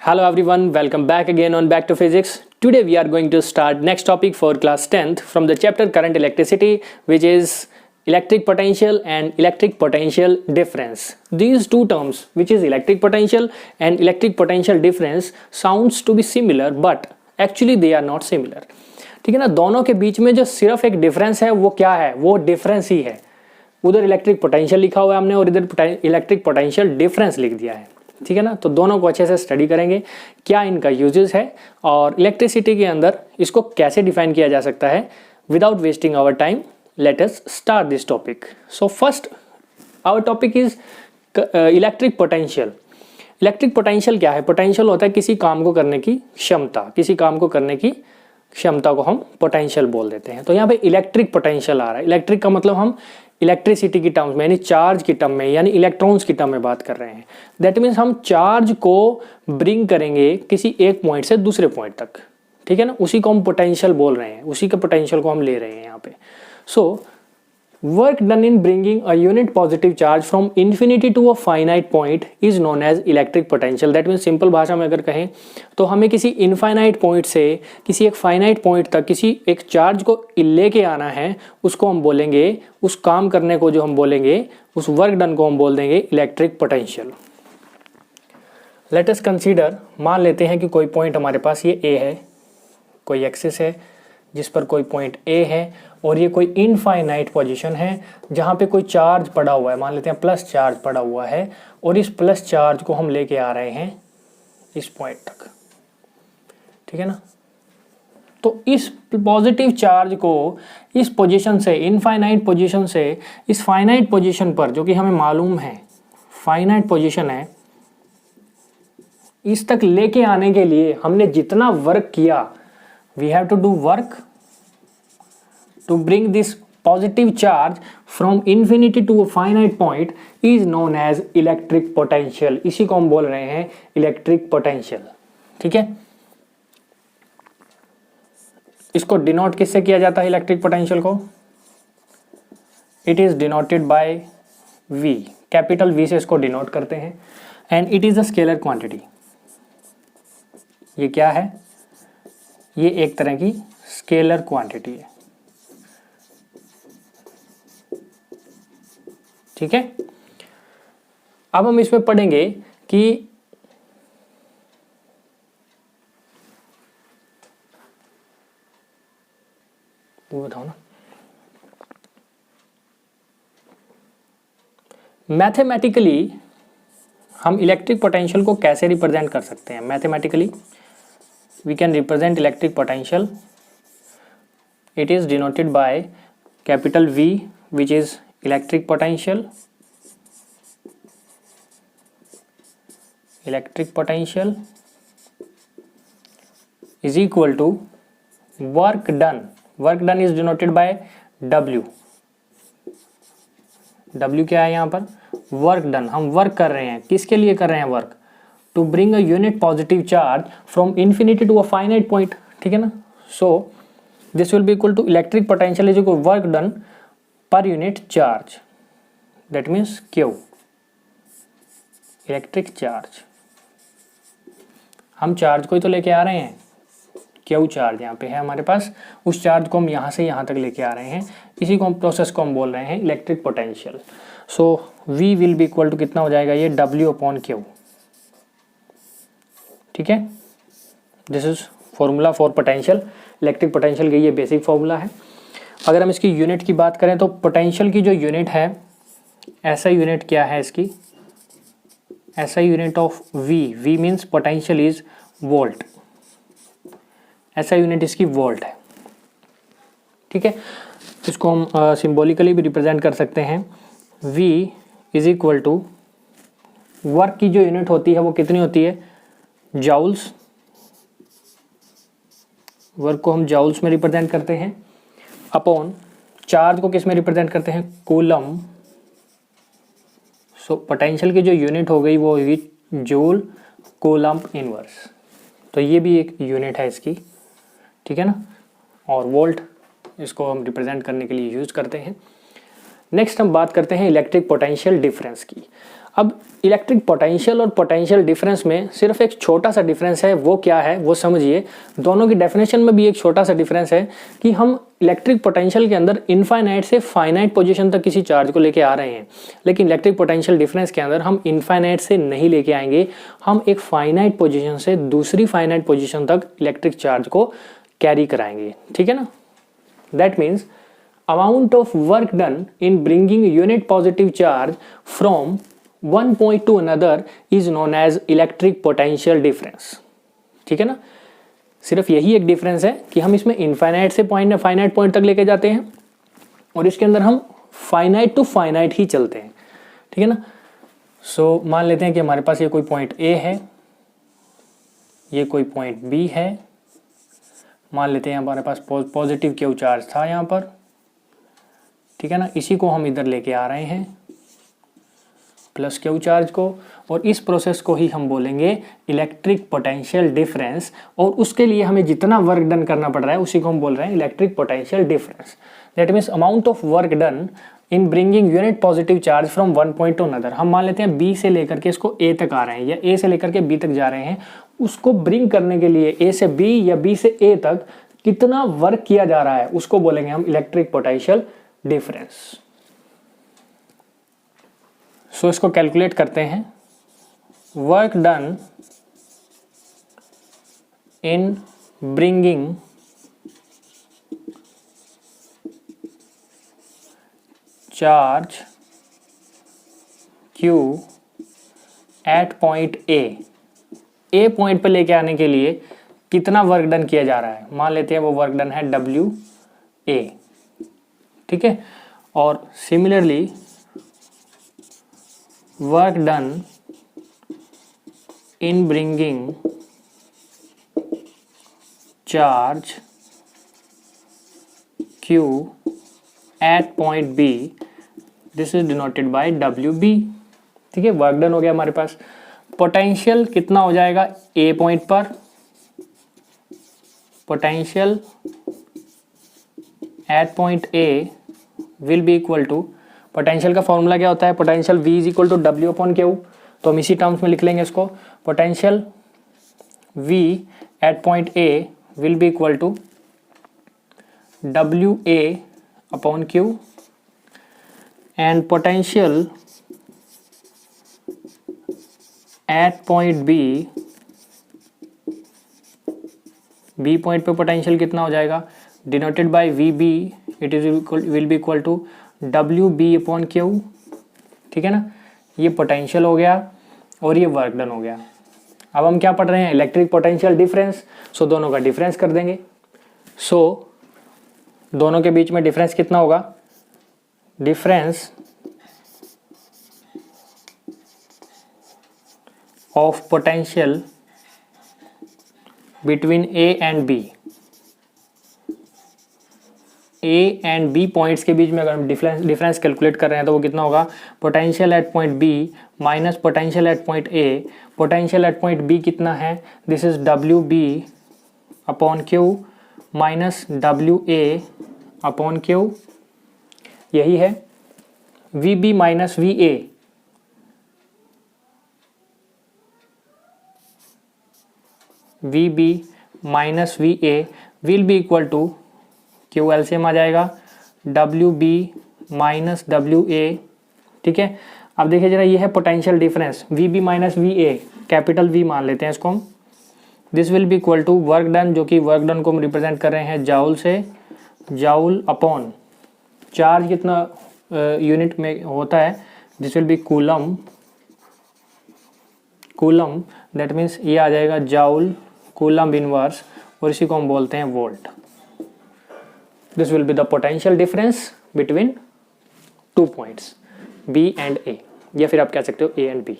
Hello everyone, welcome back again on Back to Physics. Today we are going to start next topic for class 10th from the chapter Current Electricity, which is electric potential and electric potential difference. These two terms, which is electric potential and electric potential difference, sounds to be similar but actually they are not similar. ठीक है ना, दोनों के बीच में जो सिर्फ एक difference है वो क्या है, वो डिफरेंस ही है. उधर इलेक्ट्रिक पोटेंशियल लिखा हुआ है हमने और इधर इलेक्ट्रिक पोटेंशियल डिफरेंस लिख दिया है. ठीक है ना, तो दोनों को अच्छे से स्टडी करेंगे, क्या इनका यूजेस है और इलेक्ट्रिसिटी के अंदर इसको कैसे डिफाइन किया जा सकता है. Without wasting our time let us start this topic. So first our topic is electric potential. Electric potential क्या है? पोटेंशियल होता है किसी काम को करने की क्षमता, किसी काम को करने की क्षमता को हम पोटेंशियल बोल देते हैं. तो यहाँ पे इलेक्ट्रिक पोटेंशियल आ रहा है. इलेक्ट्रिक का मतलब हम इलेक्ट्रिसिटी की टर्म्स में यानी चार्ज की टर्म में यानी इलेक्ट्रॉन्स की टर्म में बात कर रहे हैं. दैट मीन्स हम चार्ज को ब्रिंग करेंगे किसी एक पॉइंट से दूसरे पॉइंट तक. ठीक है ना, उसी को हम पोटेंशियल बोल रहे हैं, उसी के पोटेंशियल को हम ले रहे हैं यहाँ पे. So work done in bringing a unit positive charge from infinity to a finite point is known as electric potential. That means simple भाषा में अगर कहें तो हमें किसी इनफाइनाइट पॉइंट से किसी एक फाइनाइट पॉइंट तक किसी एक चार्ज को लेके आना है, उसको हम बोलेंगे, उस काम करने को जो हम बोलेंगे, उस वर्क डन को हम बोल देंगे electric potential. Let us consider, मान लेते हैं कि कोई पॉइंट हमारे पास ये ए है, कोई एक्सिस है जिस पर कोई पॉइंट ए है और ये कोई इनफाइनाइट पोजीशन है जहाँ पे कोई चार्ज पड़ा हुआ है. मान लेते हैं प्लस चार्ज पड़ा हुआ है और इस प्लस चार्ज को हम लेके आ रहे हैं इस पॉइंट तक. ठीक है ना, तो इस पॉजिटिव चार्ज को इस पोजीशन से, इनफाइनाइट पोजीशन से इस फाइनाइट पोजीशन पर, जो कि हमें मालूम है फाइनाइट पोजीशन है, इस तक लेके आने के लिए हमने जितना वर्क किया, we have to do work to bring this positive charge from infinity to a finite point is known as electric potential. इसी को हम बोल रहे हैं electric potential. ठीक है, इसको डिनोट किससे किया जाता है इलेक्ट्रिक पोटेंशियल को? It is denoted bye V. Capital V से इसको डिनोट करते हैं and it is a scalar quantity. ये क्या है? ये एक तरह की स्केलर क्वांटिटी है. ठीक है, अब हम इसमें पढ़ेंगे कि वो बताओ ना, मैथमेटिकली हम इलेक्ट्रिक पोटेंशियल को कैसे रिप्रेजेंट कर सकते हैं. Mathematically we can represent electric potential. It is denoted by capital V, which is electric potential. Electric potential is equal to work done. Work done is denoted by W. W क्या है यहाँ पर? Work done. हम work कर रहे हैं, किसके लिए कर रहे हैं work? To bring a unit positive charge from infinity to a finite point. ठीक है ना, so this will be equal to electric potential is equal to work done per unit charge. That means Q. Electric charge, हम charge को ही तो लेके आ रहे हैं. Q charge यहाँ पे है हमारे पास, उस चार्ज को हम यहाँ से यहाँ तक लेके आ रहे हैं. इसी को हम प्रोसेस को हम बोल रहे हैं electric potential. So V will be equal to कितना हो जाएगा? ये W अपॉन Q. ठीक है, this is formula for potential. Electric potential की ये बेसिक फॉर्मूला है. अगर हम इसकी यूनिट की बात करें तो पोटेंशियल की जो यूनिट है, ऐसा यूनिट क्या है इसकी? ऐसा unit of V. V means potential is volt. ऐसा यूनिट इसकी वोल्ट है. ठीक है, इसको हम सिंबॉलिकली भी रिप्रेजेंट कर सकते हैं. V is equal to work की जो यूनिट होती है वो कितनी होती है? जाउल्स. वर्क को हम जाउल्स में रिप्रेजेंट करते हैं अपॉन चार्ज को किस में रिप्रेजेंट करते हैं? कूलम. सो पोटेंशियल की जो यूनिट हो गई वो होगी जूल कूलम इनवर्स. तो ये भी एक यूनिट है इसकी. ठीक है ना, और वोल्ट इसको हम रिप्रेजेंट करने के लिए यूज करते हैं. नेक्स्ट हम बात करते हैं इलेक्ट्रिक पोटेंशियल डिफरेंस की. अब इलेक्ट्रिक पोटेंशियल और पोटेंशियल डिफरेंस में सिर्फ एक छोटा सा डिफरेंस है, वो क्या है वो समझिए। दोनों की डेफिनेशन में भी एक छोटा सा डिफरेंस है कि हम इलेक्ट्रिक पोटेंशियल के अंदर इनफाइनाइट से फाइनाइट पोजीशन तक किसी चार्ज को लेके आ रहे हैं, लेकिन इलेक्ट्रिक पोटेंशियल डिफरेंस के अंदर हम इनफाइनाइट से नहीं लेके आएंगे, हम एक फाइनाइट पोजीशन से दूसरी फाइनाइट पोजीशन तक इलेक्ट्रिक चार्ज को कैरी कराएंगे, ठीक है ना। That means amount of work done in bringing unit positive charge from one point to another is known as electric potential difference, ठीक है ना। सिर्फ यही एक डिफरेंस है कि हम इसमें इनफाइनाइट से पॉइंट फाइनाइट पॉइंट तक लेके जाते हैं और इसके अंदर हम फाइनाइट टू फाइनाइट ही चलते हैं, ठीक है ना। सो मान लेते हैं कि हमारे पास ये कोई पॉइंट ए है, ये कोई पॉइंट बी है, मान लेते हैं हमारे पास पॉजिटिव क्यू चार्ज था यहाँ पर, ठीक है ना। इसी को हम इधर लेके आ रहे हैं प्लस क्यू चार्ज को, और इस प्रोसेस को ही हम बोलेंगे इलेक्ट्रिक पोटेंशियल डिफरेंस, और उसके लिए हमें जितना वर्क डन करना पड़ रहा है उसी को हम बोल रहे हैं electric potential difference. That means amount of work done in bringing unit positive charge from one point two another. हम मान लेते हैं बी से लेकर के इसको ए तक आ रहे हैं या ए से लेकर के बी तक जा रहे हैं, उसको ब्रिंग करने के लिए ए से बी या बी से ए तक कितना वर्क किया जा रहा है उसको बोलेंगे हम इलेक्ट्रिक पोटेंशियल डिफरेंस। सो इसको कैलकुलेट करते हैं। Work done in bringing charge Q at point A point पे लेके आने के लिए कितना वर्क डन किया जा रहा है, मान लेते हैं वो वर्क डन है WA, ठीक है। और similarly work done in bringing charge Q at point B, this is denoted by WB, ठीक है। वर्क डन हो गया हमारे पास। पोटेंशियल कितना हो जाएगा ए पॉइंट पर, potential at point A will be equal to, potential का फॉर्मूला क्या होता है, potential V is equal to W upon Q, तो हम इसी टर्म्स में लिख लेंगे इसको। Potential V at point A will be equal to WA upon Q, and potential at point B point पे पोटेंशियल कितना हो जाएगा, denoted by VB, it is will be equal to WB upon Q, ठीक है ना। ये potential हो गया और ये वर्क डन हो गया। अब हम क्या पढ़ रहे हैं, इलेक्ट्रिक पोटेंशियल डिफरेंस। सो दोनों का डिफरेंस कर देंगे। सो दोनों के बीच में डिफरेंस कितना होगा, difference of potential between A and B, A and B points के बीच में अगर हम डिफरेंस कैलकुलेट कर रहे हैं तो वो कितना होगा, potential at point B minus potential at point A। Potential at point B कितना है, this is WB upon Q minus WA upon Q, यही है। VB minus VA, VB minus VA will be equal to, Q LCM आ जाएगा, WB minus WA, ठीक है। अब देखिए जरा, ये है potential difference VB minus VA, capital V मान लेते हैं इसको हम। This will be equal to work done, जो कि वर्क डन को हम रिप्रेजेंट कर रहे हैं जाउल से, जाउल अपॉन चार्ज कितना यूनिट में होता है, this will B coulomb, coulomb, that means ये आ जाएगा जाउल कूलम इनवर्स, और इसी को हम बोलते हैं volt. This will be the potential difference between two points B and A, या फिर आप कह सकते हो A and B।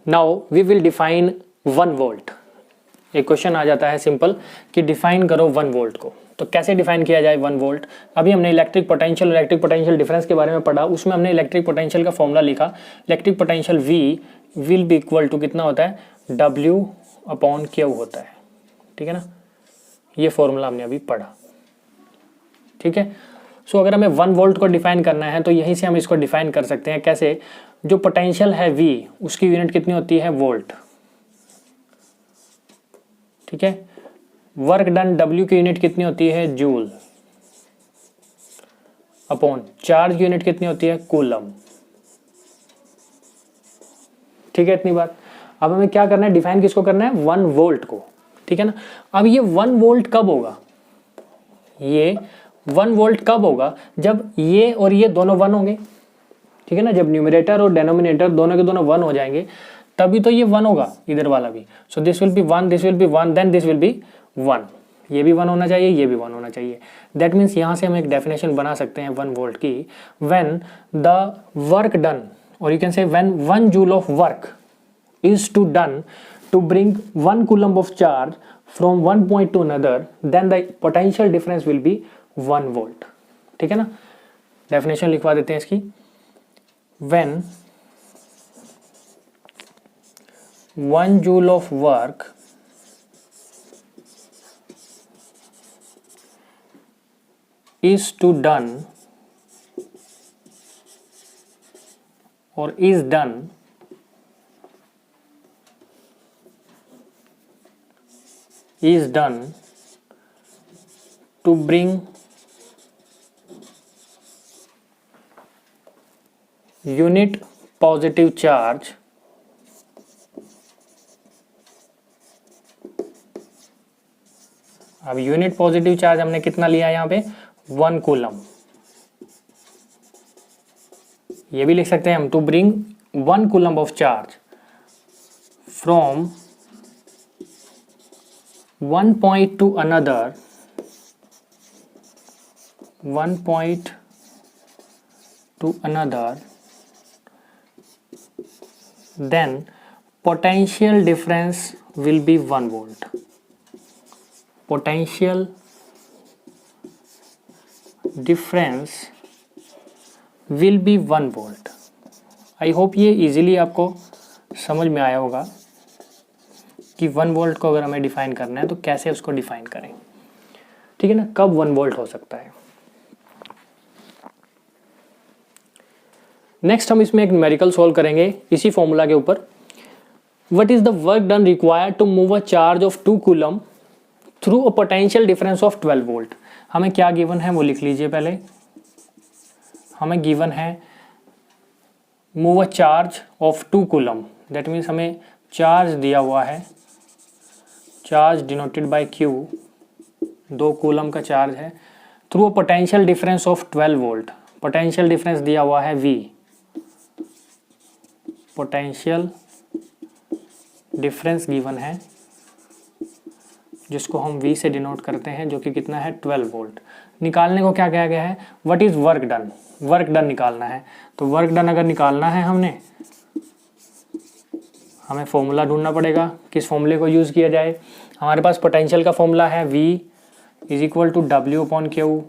Now we will define 1 volt. एक क्वेश्चन आ जाता है सिंपल कि डिफाइन करो 1 वोल्ट को, तो कैसे डिफाइन किया जाए 1 वोल्ट। अभी हमने इलेक्ट्रिक पोटेंशियल डिफरेंस के बारे में पढ़ा, उसमें हमने इलेक्ट्रिक पोटेंशियल का फॉर्मूला लिखा। Electric potential V will be equal to कितना होता है, W अपॉन Q होता है, ठीक है ना। ये फॉर्मूला हमने अभी पढ़ा, ठीक है। सो अगर हमें 1 वोल्ट को डिफाइन करना है तो यहीं से हम इसको डिफाइन कर सकते हैं। कैसे? जो पोटेंशियल है V, उसकी यूनिट कितनी होती है? वोल्ट। ठीक है। वर्क डन W की यूनिट कितनी होती है? जूल। अपॉन चार्ज की यूनिट कितनी होती है? कूलम। ठीक है, इतनी बात। अब हमें क्या करना है? डिफाइन किसको करना है? 1 वोल्ट को। ठीक है ना। अब ये 1 वोल्ट कब होगा? ये 1 वोल्ट कब होगा? जब ये और ये दोनों 1 होंगे। ठीक है ना। जब न्यूमरेटर और डेनोमिनेटर दोनों के दोनों 1 हो जाएंगे तभी तो ये 1 होगा, इधर वाला भी। So this will be 1, this will be 1, then this will be 1। ये भी 1 होना चाहिए, ये भी 1 होना चाहिए। दैट मीन्स यहाँ से हम एक डेफिनेशन बना सकते हैं 1 वोल्ट की। व्हेन द वर्क डन, और you can say when 1 joule of work is to done to bring 1 coulomb of charge from one point to another, then the potential difference will be 1 volt। ठीक है ना। Definition लिखवा देते हैं इसकी। when 1 joule of work is to done or is done to bring unit positive charge अब unit positive charge हमने कितना लिया यहाँ पे? 1 कूलम। ये भी लिख सकते हैं हम, to bring 1 coulomb of charge from one point to another, then potential difference will be 1 volt। potential difference will be 1 volt। I hope ये इजीली आपको समझ में आया होगा कि 1 वोल्ट को अगर हमें डिफाइन करना है तो कैसे उसको डिफाइन करें। ठीक है ना। कब 1 वोल्ट हो सकता है। नेक्स्ट हम इसमें एक न्यूमेरिकल सोल्व करेंगे इसी फॉर्मूला के ऊपर। What is the work done required to move a charge of 2 coulomb through a potential difference of 12 volt. हमें क्या गिवन है वो लिख लीजिए पहले। हमें गिवन है move a charge of 2 coulomb, that means हमें चार्ज दिया हुआ है, charge denoted by Q, 2 coulomb का चार्ज है, through a potential difference of 12 volt. Potential difference दिया हुआ है V, पोटेंशियल डिफरेंस गिवन है जिसको हम V से डिनोट करते हैं, जो कि कितना है? 12 वोल्ट। निकालने को क्या कहा गया है? What is work done. Work done निकालना है। तो वर्क डन अगर निकालना है हमें फॉर्मूला ढूंढना पड़ेगा। किस फॉर्मूले को यूज़ किया जाए? हमारे पास पोटेंशियल का फॉर्मूला है V is equal to W/Q,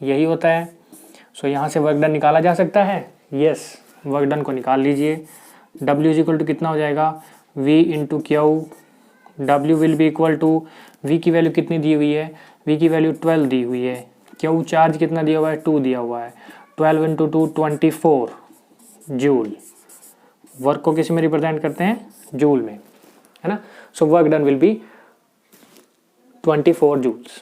यही होता है। सो यहाँ से वर्क डन निकाला जा सकता है। यस, वर्क डन को निकाल लीजिए। W इज इक्वल टू कितना हो जाएगा? V into Q। W will be equal to, V की वैल्यू कितनी दी हुई है? V की वैल्यू 12 दी हुई है। Q चार्ज कितना दिया हुआ है? 2 दिया हुआ है। 12 इंटू 2 24 जूल। वर्क को किस में रिप्रेजेंट करते हैं? जूल में, है ना। So work done will be 24 joules.